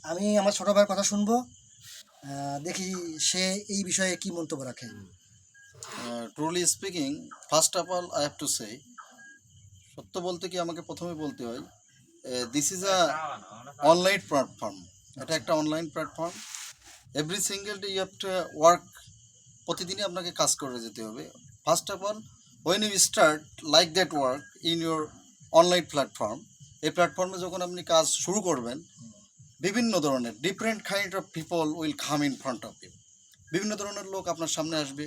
আমি আমার ছোট ভাইয়ের কথা শুনবো, দেখি সে এই বিষয়ে কি মন্তব্য রাখে। Truly speaking, first of all I have to say, সত্য বলতে কি আমাকে প্রথমে বলতে হয়, this is a online platform. এটা একটা online platform. Every single day you have to work. প্রতিদিনই আপনাকে কাজ করে যেতে হবে। First of all, when you start like that work in your online platform, এই প্ল্যাটফর্মে যখন আপনি কাজ শুরু করবেন, বিভিন্ন ধরনের different kind of people will come in front of you. বিভিন্ন ধরনের লোক আপনার সামনে আসবে,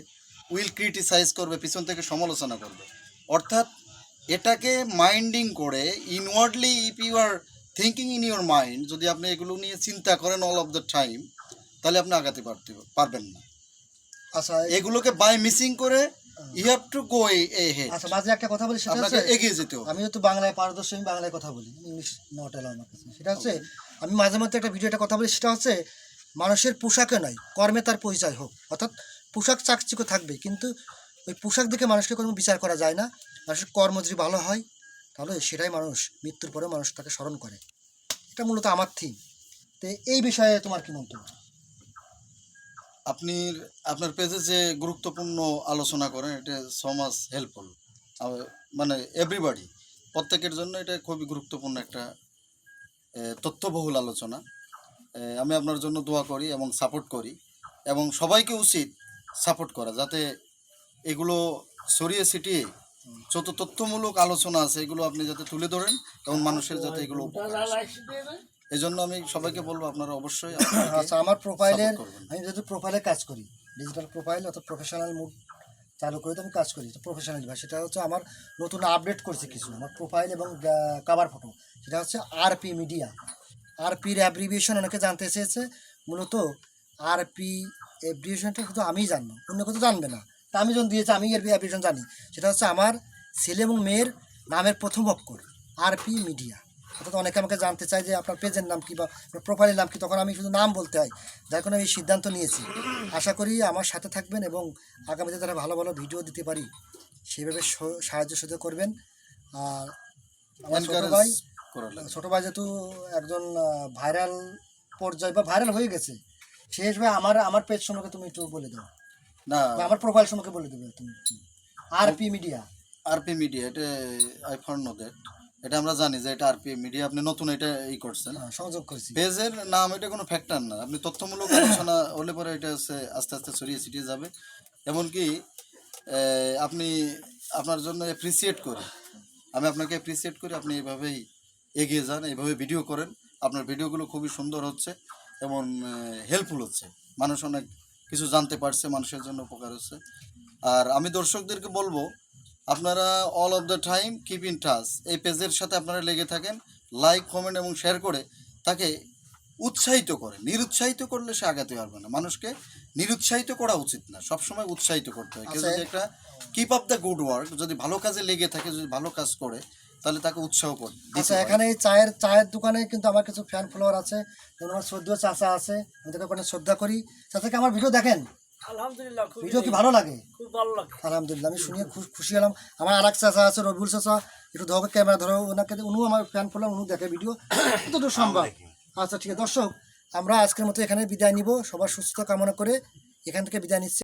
উইল ক্রিটিসাইজ করবে, পিছন থেকে সমালোচনা করবে। অর্থাৎ এটাকে মাইন্ডিং করে inwardly, if you are thinking in your mind, যদি আপনি এগুলো নিয়ে চিন্তা করেন অল অফ দ্য টাইম, তাহলে আপনি আগাতে পারবেন না। আচ্ছা, এগুলোকে বাই মিসিং করে you have to go ahead. আচ্ছা, মাঝে একটা কথা বলি, সেটা আপনাকে হচ্ছে এগিয়ে যেতে হবে। আমি যেহেতু বাংলায় পারদর্শী, আমি বাংলায় কথা বলি, ইংলিশ নট অ্যালাউ আমার কাছে। সেটা হচ্ছে আমি মাঝে মধ্যে একটা ভিডিওতে কথা বলি, সেটা হচ্ছে মানুষের পোশাকে নয়, কর্মে তার পরিচয় হোক। অর্থাৎ পোশাক চাকচিক্য থাকবে, কিন্তু ওই পোশাক দেখে মানুষকে কোনো বিচার করা যায় না। মানুষের কর্ম যদি ভালো হয়, তাহলে সেটাই মানুষ মৃত্যুর পরেও মানুষ তাকে স্মরণ করে। এটা মূলত আমার থিম। তো এই বিষয়ে তোমার কি মন্তব্য? আপনি আপনার পেজে যে গুরুত্বপূর্ণ আলোচনা করেন, এটা সো মাচ হেল্পফুল। মানে এভরিবডি, প্রত্যেকের জন্য এটা খুবই গুরুত্বপূর্ণ একটা তথ্যবহুল আলোচনা। আমি আপনার জন্য দোয়া করি এবং সাপোর্ট করি, এবং সবাইকে উচিত সাপোর্ট করা, যাতে এগুলো ছড়িয়ে ছিটিয়ে যত তথ্যমূলক আলোচনা আছে এগুলো আপনি যাতে তুলে ধরেন এবং মানুষের যাতে এগুলো উপকার আসে। এই জন্য আমি সবাইকে বলবো, আপনারা অবশ্যই আচ্ছা, আমার প্রোফাইলের, সাপোর্ট করবেন। আমি যেহেতু প্রোফাইলে কাজ করি, ডিজিটাল প্রোফাইল অর্থাৎ প্রফেশনাল মুড চালু করে তো আমি কাজ করি, প্রফেশনাল ভাই। সেটা হচ্ছে আমার নতুন আপডেট করছি কিছু, আমার প্রোফাইল এবং কাভার ফটো। সেটা হচ্ছে আরপি মিডিয়া। আরপির অ্যাব্রিভিয়েশন অনেকে জানতে চেয়েছে। মূলত আরপি অ্যাব্রিভিয়েশনটা শুধু আমিই জানবো, অন্য কেউ তো জানবে না। তা আমি যখন দিয়েছি, আমি এর অ্যাব্রিভিয়েশন জানি। সেটা হচ্ছে আমার ছেলে এবং মেয়ের নামের প্রথম অক্ষর, আরপি মিডিয়া। অর্থাৎ অনেকে আমাকে জানতে চায় যে আপনার পেজের নাম কী বা প্রোফাইলের নাম কী, তখন আমি শুধু নাম বলতে হয়। যার কারণে আমি এই সিদ্ধান্ত নিয়েছি। আশা করি আমার সাথে থাকবেন এবং আগামীতে যারা ভালো ভালো ভিডিও দিতে পারি সেভাবে সাহায্য সাথে করবেন। আর আমার ছোটো ভাই যেহেতু একজন ভাইরাল পর্যায়ে বা ভাইরাল হয়ে গেছে, সেই হিসেবে আমার পেজ সম্পর্কে তুমি একটু বলে দাও, না, বা আমার প্রোফাইল সম্পর্কে বলে দেবে তুমি। RP media. আরপি মিডিয়া, এটা আই ফাউন্ড নো দ্যাট। এটা আমরা জানি যে এটা আরপি মিডিয়া, আপনি নতুন এটা করছেন, সংযোগ করেছি। পেজের নাম এটা কোনো ফ্যাক্টর না। আপনি তথ্যমূলক আলোচনা হলে পরে এটা হচ্ছে আস্তে আস্তে ছড়িয়ে ছিটিয়ে যাবে। এমনকি আপনি, আপনার জন্য অ্যাপ্রিসিয়েট করি, আমি আপনাকে অ্যাপ্রিসিয়েট করি, আপনি এইভাবেই এগিয়ে যান, এইভাবে ভিডিও করেন। আপনার ভিডিওগুলো খুবই সুন্দর হচ্ছে এবং হেল্পফুল হচ্ছে, মানুষ অনেক কিছু জানতে পারছে, মানুষের জন্য উপকার হচ্ছে। আর আমি দর্শকদেরকে বলবো, আপনারা all of the time keep in touch, এই পেজের সাথে আপনারা লেগে থাকেন, লাইক, কমেন্ট এবং শেয়ার করে তাকে উৎসাহিত করেন। নিরুৎসাহিত করলে সে আগাতে পারবে না। মানুষকে নিরুৎসাহিত করা উচিত না, সবসময় উৎসাহিত করতে হয়। কেউ যদি একটা keep up the good work, যদি ভালো কাজে লেগে থাকে, যদি ভালো কাজ করে, তাহলে তাকে উৎসাহ করে। আচ্ছা, এখানে এই চায়ের দোকানে কিন্তু আমার কিছু ফ্যান ফলোয়ার আছে, যেমন আমার শ্রদ্ধেয় চাচা আছে, আমি তাকে ওখানে শ্রদ্ধা করি। চাচাকে আমার ভিডিও দেখেন? আলহামদুলিল্লাহ, ভিডিও কি ভালো লাগে? খুব ভালো লাগে। আলহামদুলিল্লাহ, আমি শুনিয়ে খুশি হলাম। আমার আর এক চাচা আছে, রবিউল চাচা, একটু ধরো ক্যামেরা ধরো ওনাকে, উনিও আমার ফ্যান ফলোয়ার, উনি দেখে ভিডিও যতটুকু সম্ভব। আচ্ছা, ঠিক আছে দর্শক, আমরা আজকের মতো এখানে বিদায় নিব। সবার সুস্থতা কামনা করে এখান থেকে বিদায় নিচ্ছি।